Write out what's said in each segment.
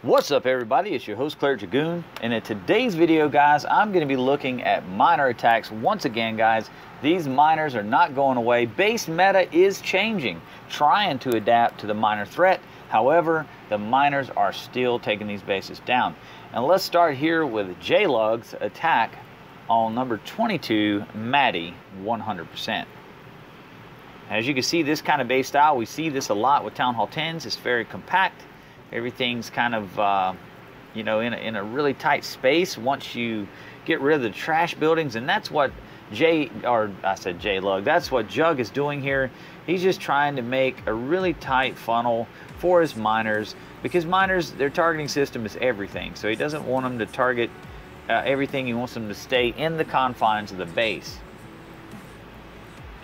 What's up everybody, it's your host CLERICDRAGOON, and in today's video guys I'm going to be looking at miner attacks once again guys. These miners are not going away. Base meta is changing, trying to adapt to the miner threat. However, the miners are still taking these bases down. And let's start here with J-Lug's attack on number 22, Maddie, 100%. As you can see, this kind of base style, we see this a lot with Town Hall 10s. It's very compact. Everything's kind of, you know, in a really tight space once you get rid of the trash buildings. And that's what J-Lug, that's what Jug is doing here. He's just trying to make a really tight funnel for his miners, because miners, their targeting system is everything. So he doesn't want them to target everything. He wants them to stay in the confines of the base.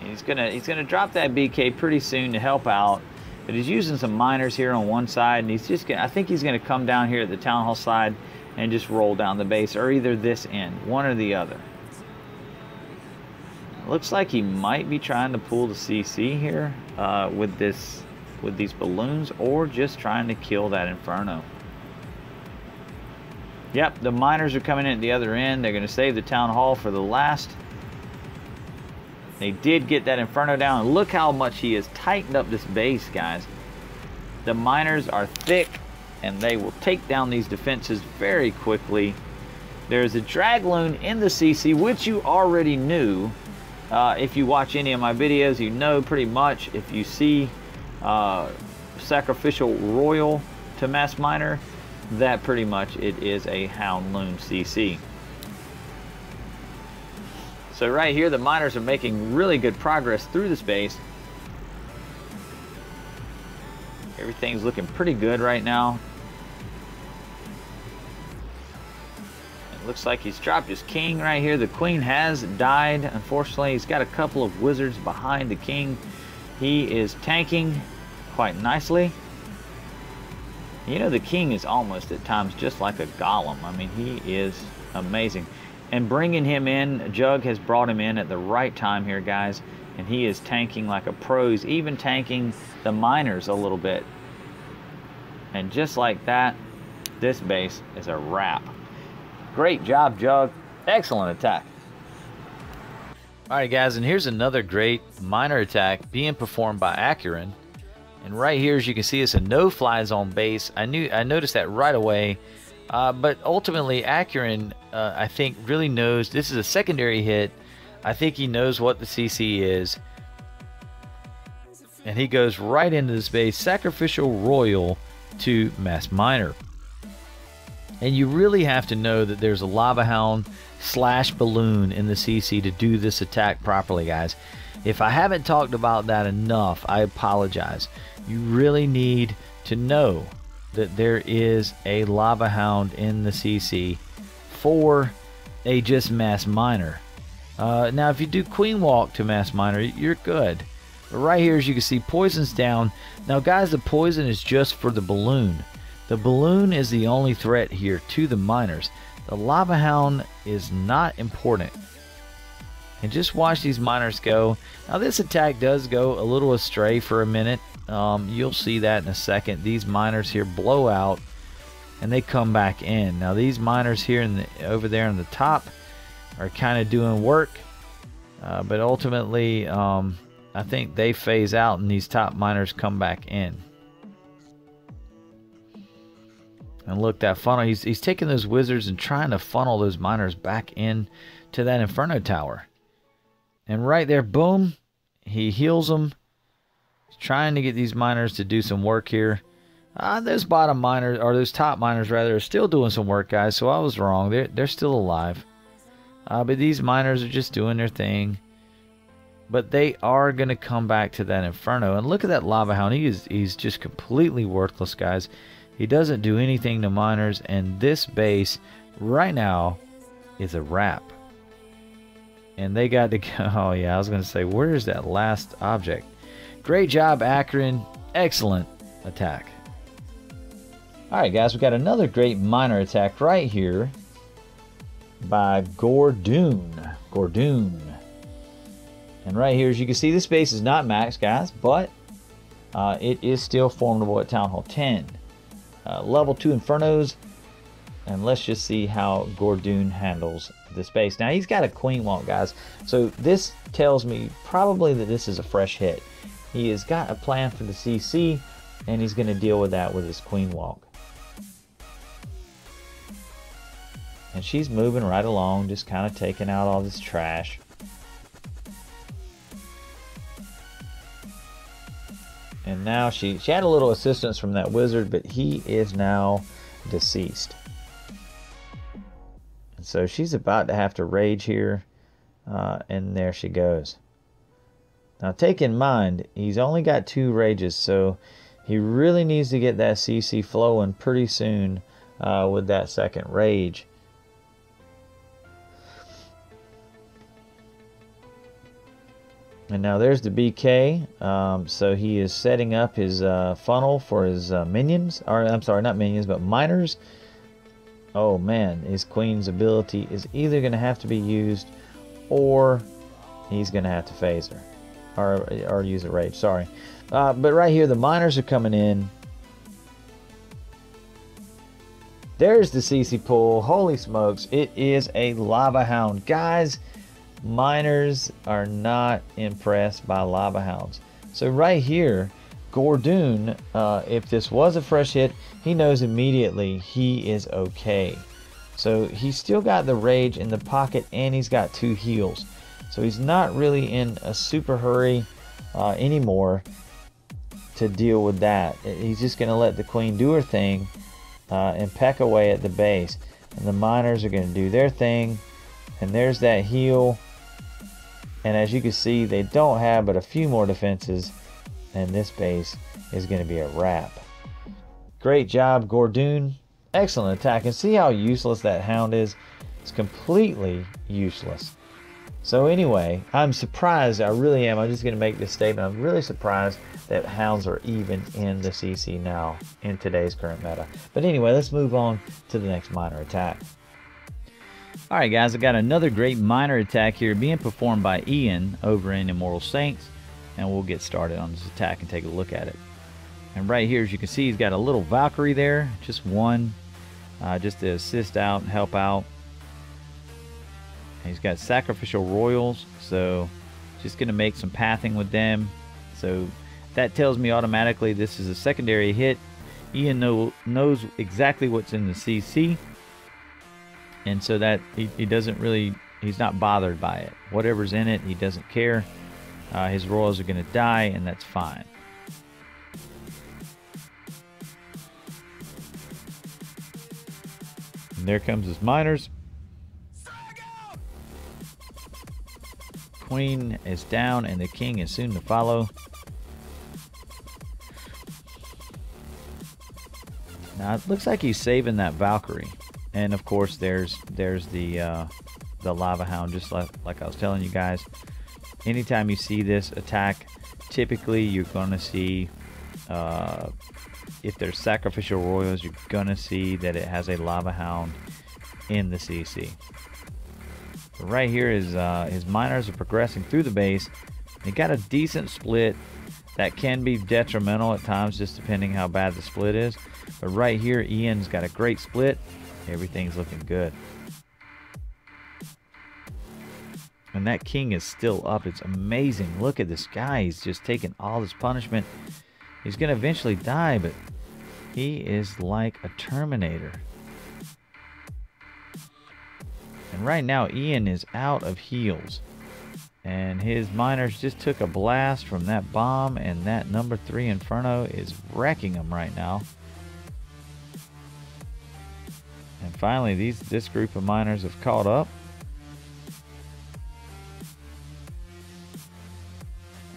He's gonna drop that BK pretty soon to help out, but he's using some miners here on one side, and he's just I think he's gonna come down here at the Town Hall side and just roll down the base, or either this end, one or the other. Looks like he might be trying to pull the CC here with these balloons, or just trying to kill that Inferno. Yep, the miners are coming in at the other end. They're going to save the Town Hall for the last. They did get that Inferno down. And look how much he has tightened up this base, guys. The miners are thick, and they will take down these defenses very quickly. There's a Dragoon in the CC, which you already knew. If you watch any of my videos, you know pretty much. If you see sacrificial royal to mass miner, that pretty much it is a Hound Loon CC. So right here the miners are making really good progress through the space. Everything's looking pretty good right now. It looks like he's dropped his king right here. The queen has died, unfortunately. He's got a couple of wizards behind the king. He is tanking quite nicely. You know, the king is almost at times just like a golem. I mean, he is amazing. And bringing him in, Jug has brought him in at the right time here, guys. And he is tanking like a pro. He's even tanking the miners a little bit. And just like that, this base is a wrap. Great job, Jug. Excellent attack. Alright, guys, and here's another great miner attack being performed by Acuren. And right here, as you can see, it's a no-fly zone base. I noticed that right away. But ultimately, Acuren, I think, really knows this is a secondary hit. I think he knows what the CC is. And he goes right into this base, sacrificial royal to mass miner. And you really have to know that there's a lava hound / balloon in the CC to do this attack properly, guys. If I haven't talked about that enough, I apologize. You really need to know that there is a lava hound in the CC for a just mass miner. Now if you do queenwalk to mass miner, you're good. But right here, as you can see, poison's down. Now guys, the poison is just for the balloon. The balloon is the only threat here to the miners. The lava hound is not important. And just watch these miners go. Now this attack does go a little astray for a minute. You'll see that in a second. These miners here blow out and they come back in. Now these miners here over there on the top are kind of doing work, but ultimately I think they phase out and these top miners come back in. And look, that funnel, he's taking those wizards and trying to funnel those miners back in to that Inferno tower. And right there, boom, he heals them. He's trying to get these miners to do some work here. Those bottom miners, or those top miners rather, are still doing some work, guys. So I was wrong. They're still alive. But these miners are just doing their thing. But they are going to come back to that Inferno. And look at that lava hound. He's just completely worthless, guys. He doesn't do anything to miners. And this base right now is a wrap. And they got to go. Oh, yeah, I was going to say, where's that last object? Great job, Acuren. Excellent attack. All right, guys, we got another great miner attack right here. by Gordoon. And right here, as you can see, this base is not maxed, guys, but it is still formidable at Town Hall 10. Level 2 Infernos, and let's just see how Gordoon handles this base. Now, he's got a queenwalk, guys, so this tells me probably that this is a fresh hit. He has got a plan for the CC, and he's going to deal with that with his queenwalk. And she's moving right along, just kind of taking out all this trash. And now she had a little assistance from that wizard, but he is now deceased. And so she's about to have to rage here. And there she goes. Now take in mind, he's only got 2 rages, so he really needs to get that CC flowing pretty soon with that second rage. And now there's the BK, so he is setting up his funnel for his minions, or I'm sorry, not minions, but miners. Oh man, his queen's ability is either going to have to be used, or he's going to have to phase her, or use a rage, sorry. But right here, the miners are coming in. There's the CC pool. Holy smokes, it is a lava hound. Guys, miners are not impressed by lava hounds. So right here, Gordoon, if this was a fresh hit, he knows immediately he is okay. So he's still got the rage in the pocket, and he's got 2 heals. So he's not really in a super hurry anymore to deal with that. He's just going to let the queen do her thing and peck away at the base. And the miners are going to do their thing. And there's that heal. And as you can see, they don't have but a few more defenses, and this base is going to be a wrap. Great job, Gordoon. Excellent attack. And see how useless that hound is? It's completely useless. So anyway, I'm surprised. I really am. I'm just going to make this statement. I'm really surprised that hounds are even in the CC now in today's current meta. But anyway, let's move on to the next miner attack. Alright guys, I got another great miner attack here being performed by Ian over in Immortal Saints, and we'll get started on this attack and take a look at it. And right here, as you can see, he's got a little Valkyrie there, just one, just to assist out and help out. And he's got sacrificial royals, so just going to make some pathing with them. So that tells me automatically this is a secondary hit. Ian knows exactly what's in the CC. And so that he doesn't really, he's not bothered by it. Whatever's in it, he doesn't care. His royals are going to die, and that's fine. And there comes his miners. Queen is down, and the king is soon to follow. Now it looks like he's saving that Valkyrie. And of course, there's the lava hound, just like I was telling you guys. Anytime you see this attack, typically you're going to see, if there's sacrificial royals, you're going to see that it has a lava hound in the CC. But right here is his miners are progressing through the base. They got a decent split that can be detrimental at times, just depending how bad the split is. But right here, Ian's got a great split. Everything's looking good. And that king is still up. It's amazing. Look at this guy. He's just taking all this punishment. He's going to eventually die, but he is like a Terminator. And right now, Ian is out of heals. And his miners just took a blast from that bomb, and that number 3 Inferno is wrecking him right now. And finally, this group of miners have caught up.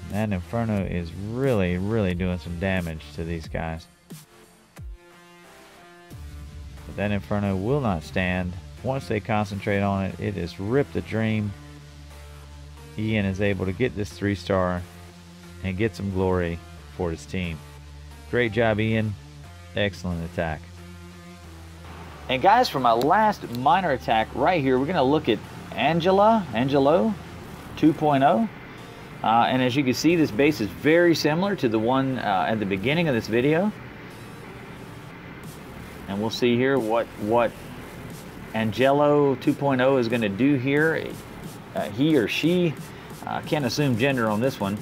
And that Inferno is really doing some damage to these guys. But that Inferno will not stand. Once they concentrate on it, it has ripped the dream. Ian is able to get this 3-star and get some glory for his team. Great job, Ian. Excellent attack. And guys, for my last miner attack right here, we're going to look at Cwl-Ndl-Mlcw-Lwcw 2.0. And as you can see, this base is very similar to the one at the beginning of this video. And we'll see here what Cwl-Ndl-Mlcw 2.0 is going to do here. He or she, can't assume gender on this one,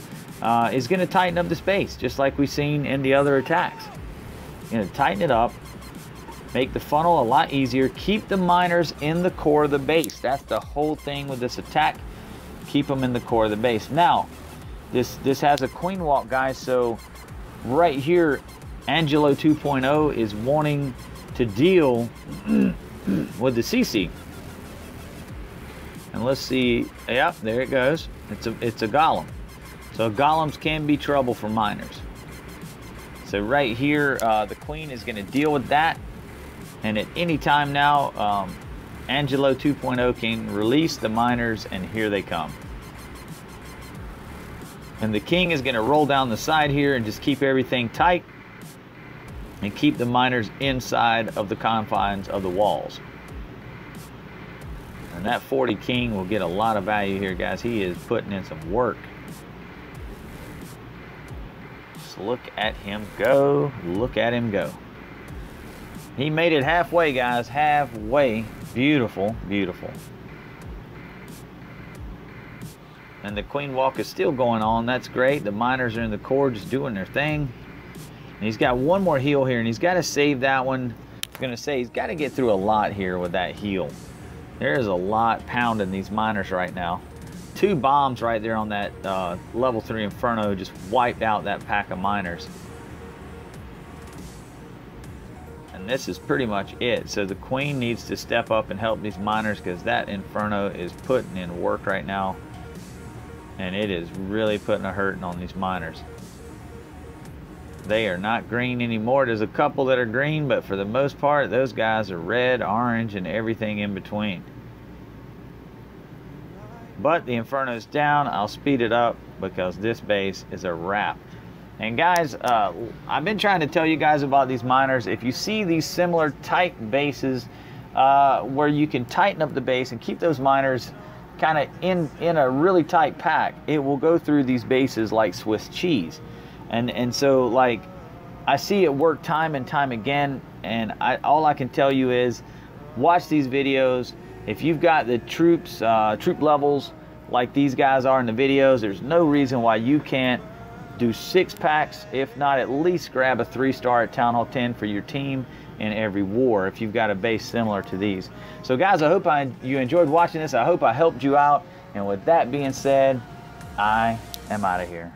is going to tighten up the base, just like we've seen in the other attacks. Going to tighten it up, make the funnel a lot easier, keep the miners in the core of the base. That's the whole thing with this attack. Keep them in the core of the base. Now, this has a queen walk, guys, so right here, Cwl-Ndl-Mlcw 2.0 is wanting to deal with the CC. And let's see, yep, there it goes. It's a golem. So golems can be trouble for miners. So right here, the queen is going to deal with that. And at any time now, Cwl-Ndl-Mlcw 2.0 can release the miners, and here they come. And the king is going to roll down the side here and just keep everything tight and keep the miners inside of the confines of the walls. And that 40 king will get a lot of value here, guys. He is putting in some work. Just look at him go. Look at him go. He made it halfway, guys. Halfway. Beautiful, beautiful. And the queen walk is still going on. That's great. The miners are in the core just doing their thing. And he's got one more heal here, and he's got to save that one. I'm going to say he's got to get through a lot here with that heal. There is a lot pounding these miners right now. 2 bombs right there on that level 3 Inferno just wiped out that pack of miners. And this is pretty much it. So the queen needs to step up and help these miners, because that Inferno is putting in work right now. And it is really putting a hurting on these miners. They are not green anymore. There's a couple that are green, but for the most part, those guys are red, orange, and everything in between. But the Inferno's down. I'll speed it up because this base is a wrap. And guys, I've been trying to tell you guys about these miners. If you see these similar tight bases where you can tighten up the base and keep those miners kind of in a really tight pack, it will go through these bases like Swiss cheese. And so, like, I see it work time and time again, and all I can tell you is watch these videos. If you've got the troops, troop levels like these guys are in the videos, there's no reason why you can't do 6 packs, if not at least grab a 3-star at Town Hall 10 for your team in every war if you've got a base similar to these. So guys, I hope you enjoyed watching this. I hope I helped you out. And with that being said, I am out of here.